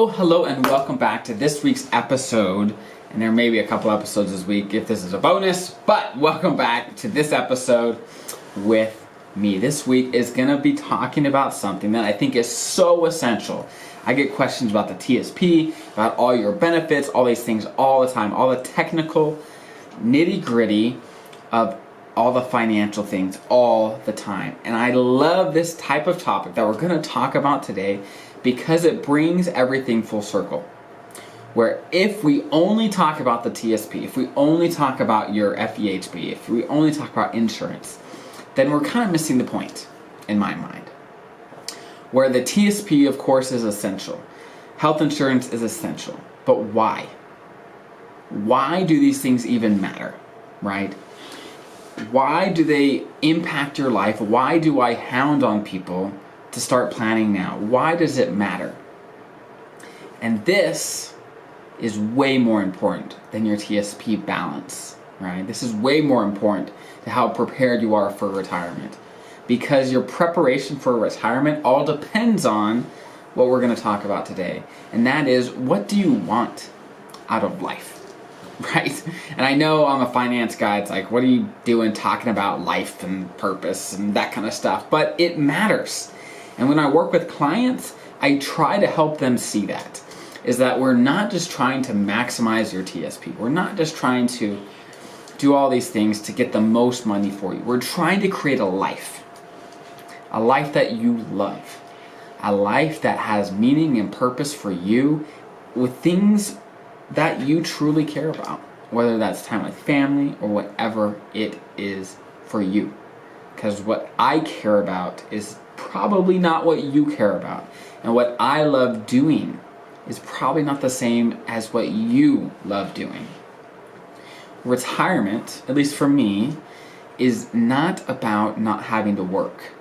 Oh, hello and welcome back to this week's episode. And there may be a couple episodes this week if this is a bonus, but welcome back to this episode with me. This week is going to be talking about something that I think is so essential. I get questions about the TSP, about all your benefits, all these things all the time, all the technical nitty-gritty of all the financial things all the time. And I love this type of topic that we're going to talk about today because it brings everything full circle. Where if we only talk about the TSP, if we only talk about your FEHB, if we only talk about insurance, then we're kind of missing the point in my mind. Where the TSP, of course, is essential. Health insurance is essential. But why? Why do these things even matter, right? Why do they impact your life? Why do I hound on people to start planning now? Why does it matter? And this is way more important than your TSP balance, right? This is way more important to how prepared you are for retirement, because your preparation for retirement all depends on what we're going to talk about today. And that is, what do you want out of life, right? And I know I'm a finance guy. It's like, what are you doing talking about life and purpose and that kind of stuff? But it matters. And when I work with clients, I try to help them see that. Is that we're not just trying to maximize your TSP. We're not just trying to do all these things to get the most money for you. We're trying to create a life that you love, a life that has meaning and purpose for you with things that you truly care about, whether that's time with family or whatever it is for you. Because what I care about is probably not what you care about. And what I love doing is probably not the same as what you love doing. Retirement, at least for me, is not about not having to work.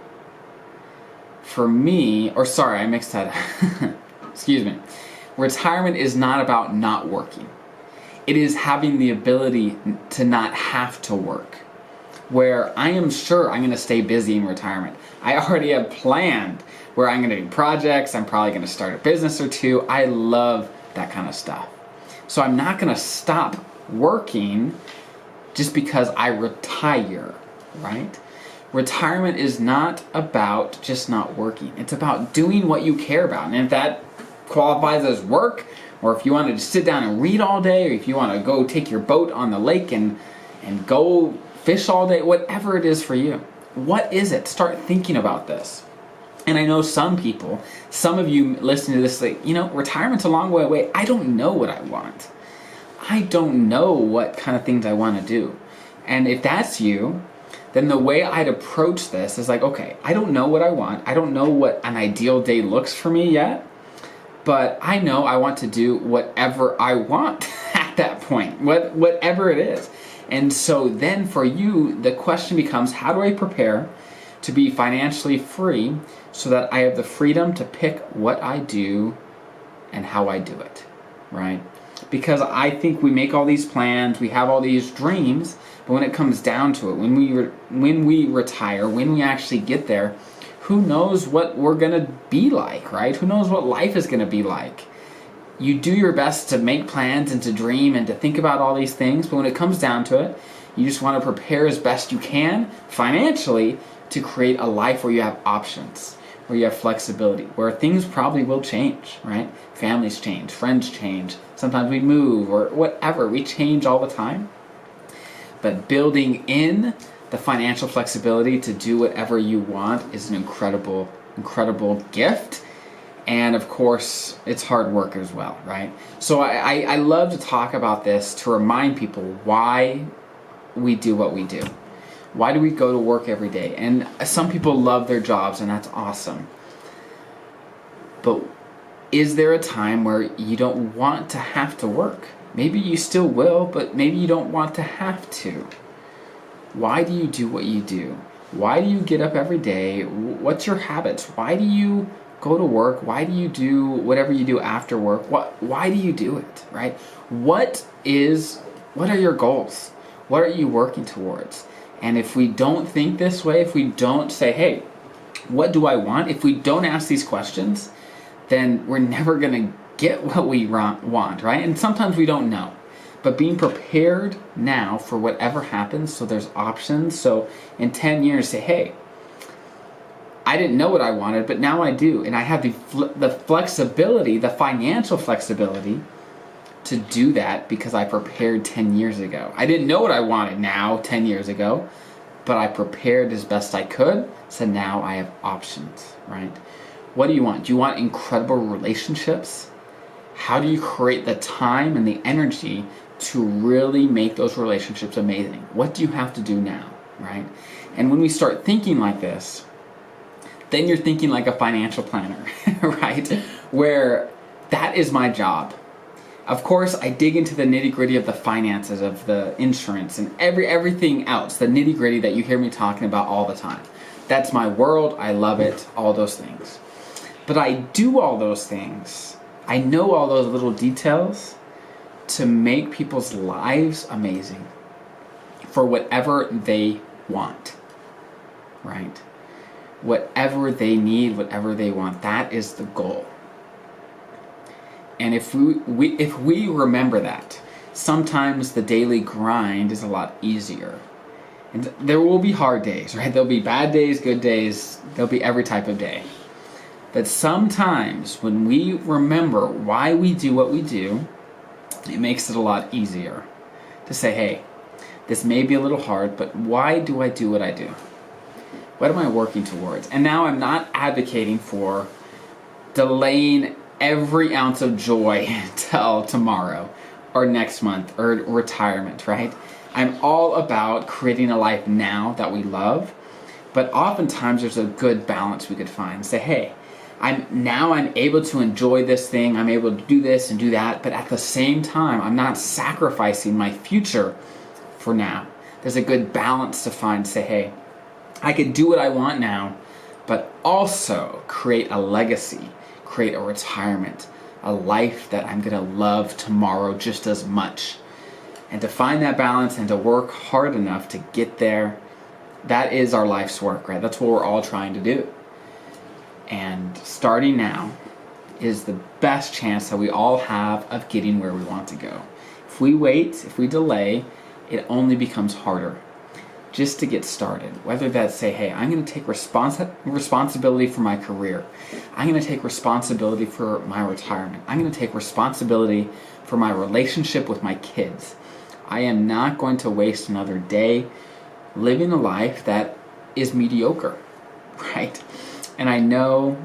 For me, or sorry, I mixed that up. Excuse me. Retirement is not about not working. It is having the ability to not have to work. Where I am sure I'm going to stay busy in retirement. I already have planned where I'm going to do projects. I'm probably going to start a business or two. I love that kind of stuff. So I'm not going to stop working just because I retire, right? Retirement is not about just not working. It's about doing what you care about. And if that qualifies as work, or if you want to just sit down and read all day, or if you want to go take your boat on the lake and go fish all day, whatever it is for you. What is it? Start thinking about this. And I know some people, some of you listening to this, like, retirement's a long way away. I don't know what I want. I don't know what kind of things I want to do. And if that's you, then the way I'd approach this is like, okay, I don't know what I want. I don't know what an ideal day looks for me yet, but I know I want to do whatever I want at that point, whatever it is. And so then for you, the question becomes, how do I prepare to be financially free so that I have the freedom to pick what I do and how I do it, right? Because I think we make all these plans, we have all these dreams, but when it comes down to it, when we retire, when we actually get there, who knows what we're going to be like, right? Who knows what life is going to be like? You do your best to make plans and to dream and to think about all these things, but when it comes down to it, you just want to prepare as best you can financially to create a life where you have options, where you have flexibility, where things probably will change, right? Families change, friends change, sometimes we move or whatever, we change all the time. But building in the financial flexibility to do whatever you want is an incredible, incredible gift. And of course, it's hard work as well, right? So I love to talk about this to remind people why we do what we do. Why do we go to work every day? And some people love their jobs, and that's awesome. But is there a time where you don't want to have to work? Maybe you still will, but maybe you don't want to have to. Why do you do what you do? Why do you get up every day? What's your habits? Why do you go to work? Why do you do whatever you do after work? Why do you do it, right? What are your goals? What are you working towards? And if we don't think this way, if we don't say, hey, what do I want? If we don't ask these questions, then we're never going to get what we want, right? And sometimes we don't know. But being prepared now for whatever happens, so there's options. So in 10 years, say, hey, I didn't know what I wanted, but now I do. And I have the flexibility, the financial flexibility to do that because I prepared 10 years ago. I didn't know what I wanted now 10 years ago, but I prepared as best I could. So now I have options, right? What do you want? Do you want incredible relationships? How do you create the time and the energy to really make those relationships amazing? What do you have to do now, right? And when we start thinking like this, then you're thinking like a financial planner, right? Where that is my job. Of course, I dig into the nitty-gritty of the finances, of the insurance, and everything else, the nitty-gritty that you hear me talking about all the time. That's my world. I love it, all those things. But I do all those things. I know all those little details to make people's lives amazing for whatever they want, right? Whatever they need, whatever they want, that is the goal. And if we remember that, sometimes the daily grind is a lot easier. And there will be hard days, right? There'll be bad days, good days, there'll be every type of day. But sometimes when we remember why we do what we do, it makes it a lot easier to say, hey, this may be a little hard, but why do I do what I do? What am I working towards? And now I'm not advocating for delaying every ounce of joy till tomorrow or next month or retirement, right? I'm all about creating a life now that we love, but oftentimes there's a good balance we could find. Say, hey, I'm able to enjoy this thing, I'm able to do this and do that, but at the same time, I'm not sacrificing my future for now. There's a good balance to find. Say, hey, I could do what I want now, but also create a legacy, create a retirement, a life that I'm gonna love tomorrow just as much. And to find that balance and to work hard enough to get there, that is our life's work, right? That's what we're all trying to do. And starting now is the best chance that we all have of getting where we want to go. If we wait, if we delay, it only becomes harder just to get started. Whether that's say, hey, I'm going to take responsibility for my career. I'm going to take responsibility for my retirement. I'm going to take responsibility for my relationship with my kids. I am not going to waste another day living a life that is mediocre, right? And I know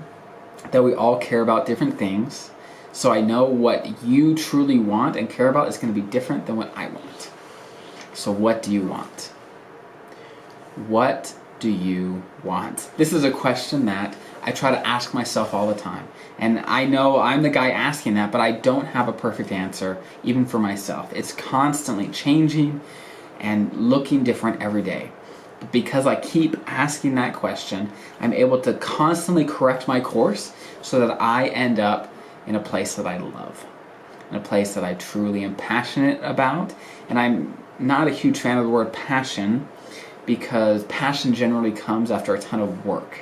that we all care about different things. So I know what you truly want and care about is going to be different than what I want. So what do you want? What do you want? This is a question that I try to ask myself all the time. And I know I'm the guy asking that, but I don't have a perfect answer, even for myself. It's constantly changing and looking different every day. But because I keep asking that question, I'm able to constantly correct my course so that I end up in a place that I love, in a place that I truly am passionate about. And I'm not a huge fan of the word passion, because passion generally comes after a ton of work,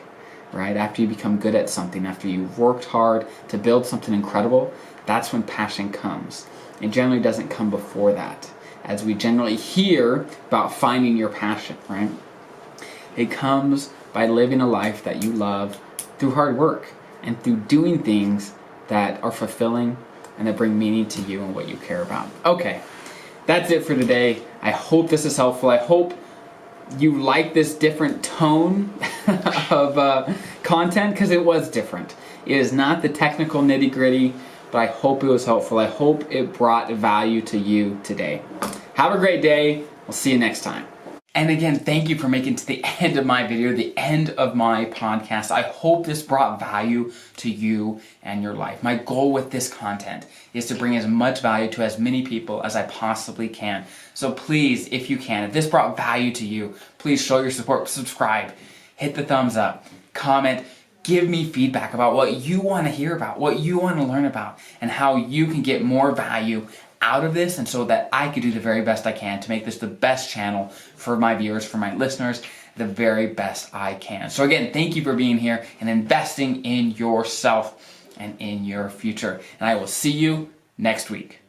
right? After you become good at something, after you've worked hard to build something incredible, that's when passion comes. It generally doesn't come before that, as we generally hear about finding your passion, right? It comes by living a life that you love through hard work and through doing things that are fulfilling and that bring meaning to you and what you care about. Okay, that's it for today. I hope this is helpful. I hope you like this different tone of content, because it was different. It is not the technical nitty-gritty, but I hope it was helpful. I hope it brought value to you today. Have a great day. We'll see you next time. And again, thank you for making it to the end of my video, the end of my podcast. I hope this brought value to you and your life. My goal with this content is to bring as much value to as many people as I possibly can. So please, if you can, if this brought value to you, please show your support, subscribe, hit the thumbs up, comment, give me feedback about what you want to hear about, what you want to learn about, and how you can get more value out of this, and so that I could do the very best I can to make this the best channel for my viewers, for my listeners, the very best I can. So again, thank you for being here and investing in yourself. and in your future. And I will see you next week.